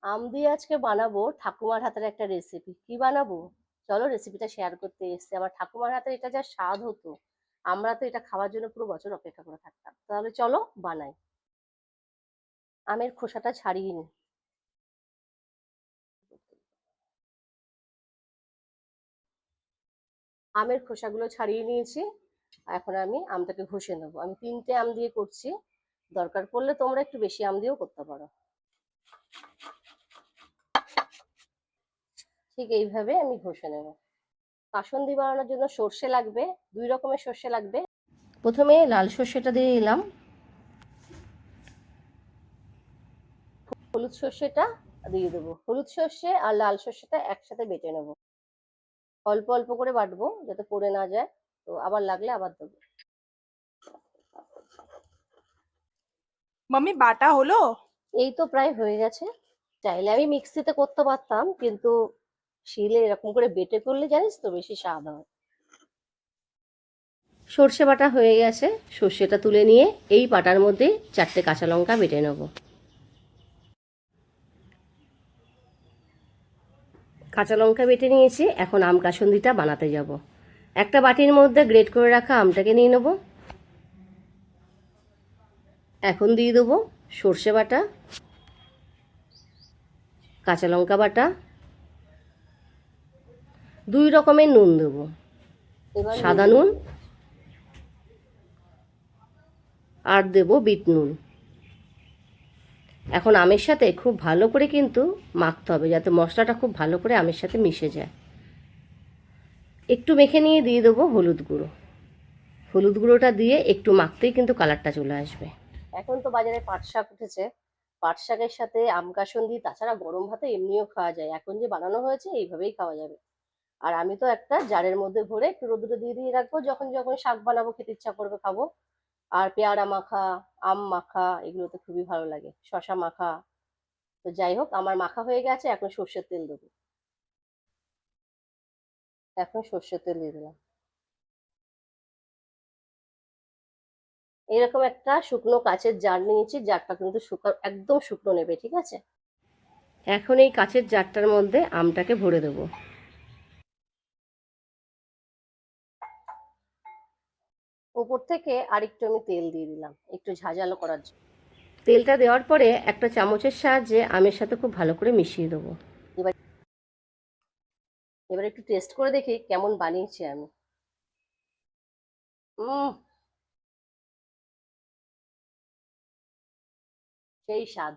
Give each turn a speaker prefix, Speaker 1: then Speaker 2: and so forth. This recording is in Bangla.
Speaker 1: আম দিয়ে আজকে বানাবো ঠাকুমার হাতের একটা রেসিপি। কি বানাবো? চলো রেসিপিটা শেয়ার করতে এসেছি। আমার ঠাকুমার হাতের এটা যা স্বাদ হতো, আমরা তো এটা খাওয়ার জন্য পুরো বছর অপেক্ষা করে থাকতাম। তাহলে চলো বানাই। আমের খোসাটা ছাড়িয়ে নিই। আমের খোসাগুলো ছাড়িয়ে নিয়েছি। এখন আমি আমটাকে ঘষে নেবো। আমি 3টে আম দিয়ে করছি। দরকার পড়লে তোমরা একটু বেশি আম দিয়েও করতে পারো। ঠিক এইভাবে আমি ঘষে নেব। কাসুন্দি বানানোর জন্য সর্ষে লাগবে, 2 রকমের সর্ষে লাগবে। প্রথমে লাল সর্ষেটা দিয়ে দিলাম, হলুদ সর্ষেটা দিয়ে দেবো। হলুদ সর্ষে আর লাল সর্ষেটা একসাথে বেটে নেব। অল্প অল্প করে বাটবো যাতে পড়ে না যায়, তো আবার লাগলে আবার দেবো।
Speaker 2: মাম্মি বাটা হলো?
Speaker 1: এই তো প্রায় হয়ে গেছে। চাইলে আমি মিক্সিতে করতে পারতাম, কিন্তু শিলে এরকম করে বেটে করলে জানিস তো বেশি স্বাদ হয়। সর্ষে বাটা হয়ে গেছে। সর্ষেটা তুলে নিয়ে এই বাটার মধ্যে 4টে কাঁচা লঙ্কা বেটে নেব। কাঁচা লঙ্কা বেটে নিয়েছি। এখন আম কাসুন্দিটা বানাতে যাব। একটা বাটির মধ্যে গ্রেট করে রাখা আমটাকে নিয়ে নেব। এখন দিয়ে দেবো সর্ষে বাটা, কাঁচা লঙ্কা বাটা, 2 রকমের নুন দেবো, সাদা নুন আর দেবো বিট নুন। এখন আমের সাথে খুব ভালো করে কিন্তু মাখতে হবে, যাতে মশলাটা খুব ভালো করে আমের সাথে মিশে যায়। একটু মেখে নিয়ে দিয়ে দেবো হলুদ গুঁড়ো। হলুদ গুঁড়োটা দিয়ে একটু মাখতেই কিন্তু কালারটা চলে আসবে। এখন তো বাজারে পাট শাক উঠেছে। পাট শাকের সাথে আম কাসুন্দি, তাছাড়া গরম ভাতে এমনিও খাওয়া যায়। এখন যে বানানো হয়েছে এইভাবেই খাওয়া যাবে। আর আমি তো একটা জারের মধ্যে ভরে একটু রোদ্রে দিয়ে দিয়ে রাখবো, যখন যখন শাক বানাবো খেতে ইচ্ছা করবে খাবো। আর পেয়ারা মাখা, আম মাখা এগুলো তো খুবই ভালো লাগে, শশা মাখা। তো যাই হোক, আমার মাখা হয়ে গেছে। এখন সর্ষের তেল দেবো। এখন সর্ষের তেল দিয়ে দিলাম। এরকম একটা শুকনো কাচের জার নিয়েছি। জারটা কিন্তু একদম শুকনো নেবে, ঠিক আছে? এখন এই কাচের জারটার মধ্যে আমটাকে ভরে দেবো। উপর থেকে আরেকটু আমি তেল দিয়ে দিলাম, একটু ঝাঁঝালো করার জন্য। তেলটা দেওয়ার পরে একটা চামচের সাহায্যে আমের সাথে খুব ভালো করে মিশিয়ে দেবো। এবার এবার একটু টেস্ট করে দেখি কেমন বানিয়েছি আমি। সেই স্বাদ।